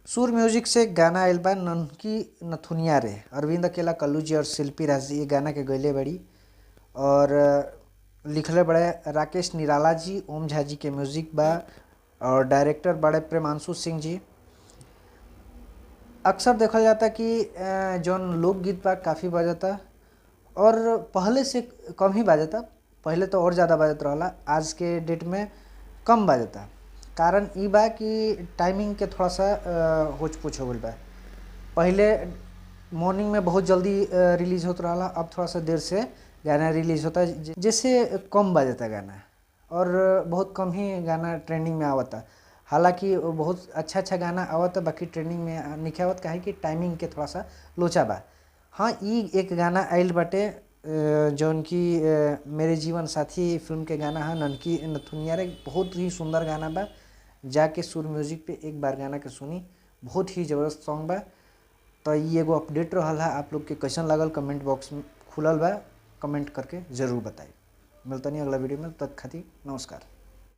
सुर म्यूजिक से गाना आइल बा ननकी नथुनिया रे। अरविंद अकेला, कल्लू जी और शिल्पी राज जी ये गाना के गैले बड़ी। और लिखले बड़े राकेश निराला जी, ओम झा जी के म्यूजिक बा और डायरेक्टर बड़े प्रेमांशु सिंह जी। अक्सर देखा जाता कि जौन लोकगीत बा काफ़ी बजता और पहले से कम ही बजता। पहले तो और ज़्यादा बजत रहला, आज के डेट में कम बजता। कारण ई बा कि टाइमिंग के थोड़ा सा होच पुछ हो गइल बा। पहले मॉर्निंग में बहुत जल्दी रिलीज होता रहा, अब थोड़ा सा देर से गाना रिलीज होता है, जैसे कम बजता गाना और बहुत कम ही गाना ट्रेंडिंग में आवता। हालांकि बहुत अच्छा गाना आवता, बाकी ट्रेंडिंग में नहीं आवत काहे कि टाइमिंग के थोड़ा सा लोचा बा। हाँ, ई एक गाना आइल बाटे जौन कि मेरे जीवन साथी फिल्म के गाना है ननकी नथुनिया रे। बहुत ही सुंदर गाना बा, जाके सुर म्यूजिक पे एक बार गाना के सुनी, बहुत ही ज़बरदस्त सॉन्ग बा। तो ये एगो अपडेट रहल है, आप लोग के कैसन लागल कमेंट बॉक्स में खुलल बा, कमेंट करके ज़रूर बताई। मिलतनी अगला वीडियो में, तब खातिर नमस्कार।